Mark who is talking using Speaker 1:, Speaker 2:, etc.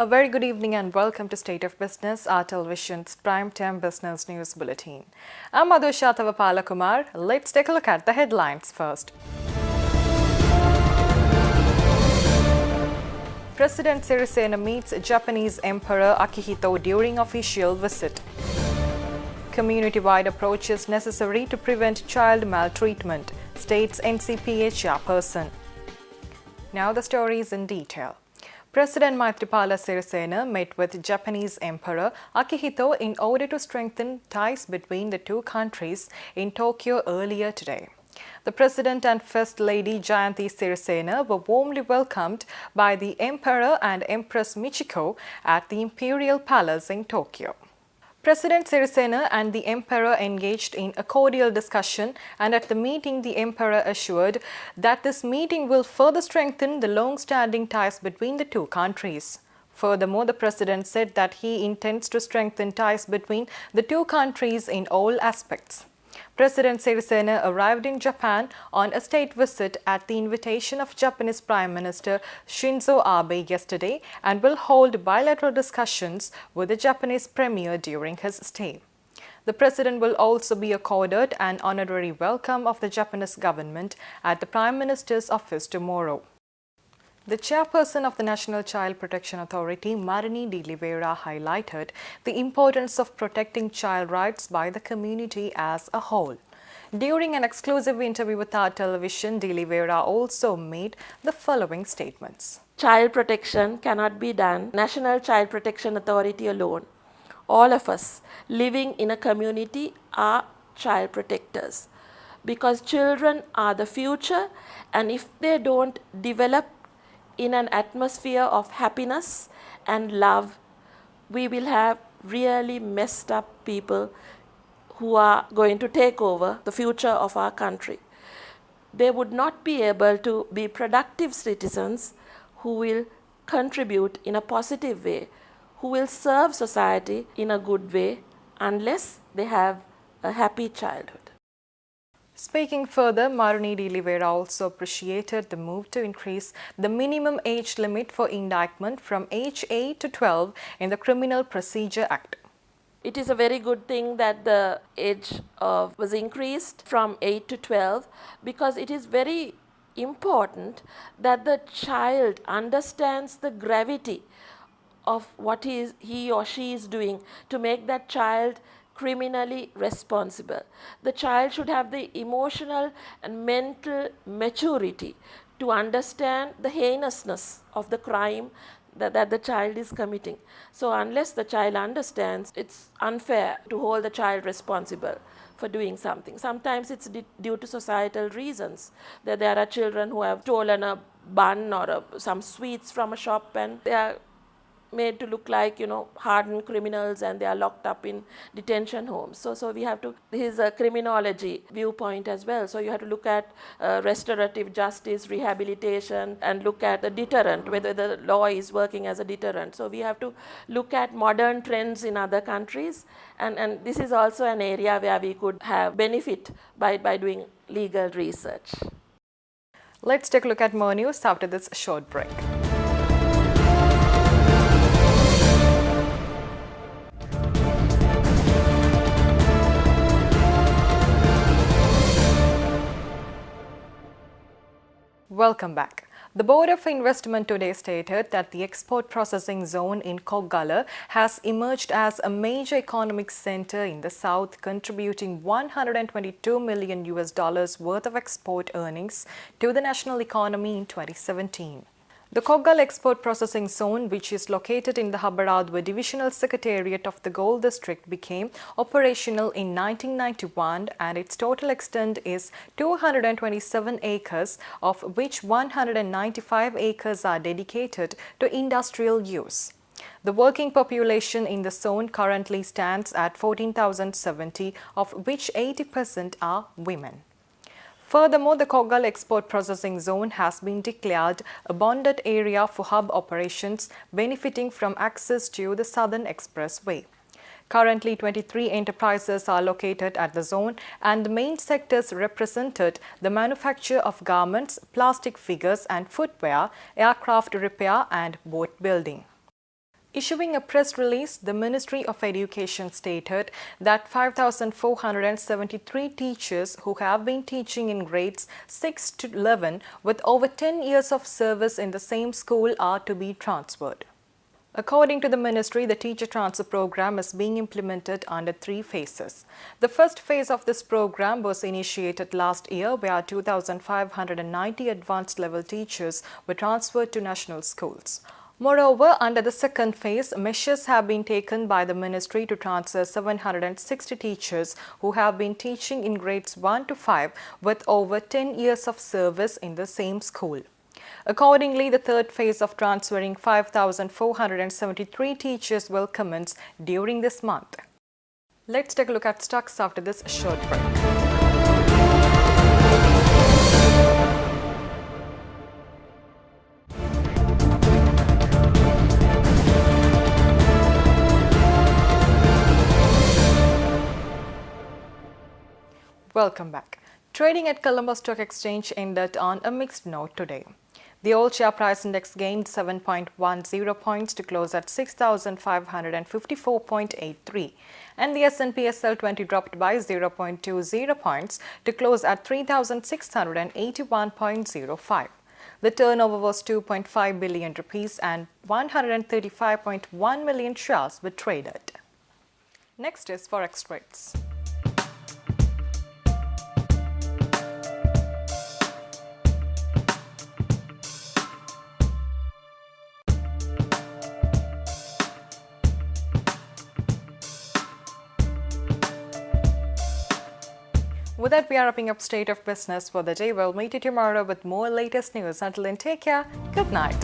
Speaker 1: A very good evening and welcome to State of Business, our television's primetime business news bulletin. I'm Madhusha Tavapalakumar. Let's take a look at the headlines first. President Sirisena meets Japanese Emperor Akihito during official visit. Community-wide approaches necessary to prevent child maltreatment, states NCPA chairperson. Now the stories in detail. President Maithripala Sirisena met with Japanese Emperor Akihito in order to strengthen ties between the two countries in Tokyo earlier today. The President and First Lady Jayanthi Sirisena were warmly welcomed by the Emperor and Empress Michiko at the Imperial Palace in Tokyo. President Sirisena and the Emperor engaged in a cordial discussion, and at the meeting the Emperor assured that this meeting will further strengthen the long-standing ties between the two countries. Furthermore, the President said that he intends to strengthen ties between the two countries in all aspects. President Sirisena arrived in Japan on a state visit at the invitation of Japanese Prime Minister Shinzo Abe yesterday and will hold bilateral discussions with the Japanese Premier during his stay. The President will also be accorded an honorary welcome of the Japanese government at the Prime Minister's office tomorrow. The chairperson of the National Child Protection Authority, Marini De Oliveira, highlighted the importance of protecting child rights by the community as a whole. During an exclusive interview with our television, De Oliveira also made the following statements.
Speaker 2: Child protection cannot be done National Child Protection Authority alone. All of us living in a community are child protectors because children are the future, and if they don't develop in an atmosphere of happiness and love, we will have really messed up people who are going to take over the future of our country. They would not be able to be productive citizens who will contribute in a positive way, who will serve society in a good way, unless they have a happy childhood.
Speaker 1: Speaking further, Marini De Oliveira also appreciated the move to increase the minimum age limit for indictment from age 8 to 12 in the Criminal Procedure Act.
Speaker 2: It is a very good thing that the age was increased from 8 to 12, because it is very important that the child understands the gravity of what he or she is doing to make that child criminally responsible. The child should have the emotional and mental maturity to understand the heinousness of the crime that the child is committing. So unless the child understands, it's unfair to hold the child responsible for doing something. Sometimes it's due to societal reasons, that there are children who have stolen a bun or some sweets from a shop, and they are made to look like, hardened criminals, and they are locked up in detention homes. So we have to, this is a criminology viewpoint as well. So you have to look at restorative justice, rehabilitation, and look at the deterrent, whether the law is working as a deterrent. So we have to look at modern trends in other countries, and this is also an area where we could have benefit by doing legal research.
Speaker 1: Let's take a look at more news after this short break. Welcome back. The Board of Investment today stated that the export processing zone in Koggala has emerged as a major economic center in the south, contributing $122 million worth of export earnings to the national economy in 2017. The Koggala Export Processing Zone, which is located in the Habaradwa Divisional Secretariat of the Gold District, became operational in 1991, and its total extent is 227 acres, of which 195 acres are dedicated to industrial use. The working population in the zone currently stands at 14,070, of which 80% are women. Furthermore, the Koggala Export Processing Zone has been declared a bonded area for hub operations, benefiting from access to the Southern Expressway. Currently, 23 enterprises are located at the zone, and the main sectors represented the manufacture of garments, plastic figures and footwear, aircraft repair and boat building. Issuing a press release, the Ministry of Education stated that 5,473 teachers who have been teaching in grades 6 to 11 with over 10 years of service in the same school are to be transferred. According to the ministry, the teacher transfer program is being implemented under 3 phases. The first phase of this program was initiated last year, where 2,590 advanced level teachers were transferred to national schools. Moreover, under the second phase, measures have been taken by the ministry to transfer 760 teachers who have been teaching in grades 1 to 5 with over 10 years of service in the same school. Accordingly, the third phase of transferring 5,473 teachers will commence during this month. Let's take a look at stocks after this short break. Welcome back. Trading at Colombo Stock Exchange ended on a mixed note today. The all-share price index gained 7.10 points to close at 6,554.83, and the S&P SL 20 dropped by 0.20 points to close at 3,681.05. The turnover was 2.5 billion rupees and 135.1 million shares were traded. Next is Forex rates. With that, we are wrapping up State of Business for the day. We'll meet you tomorrow with more latest news. Until then, take care. Good night.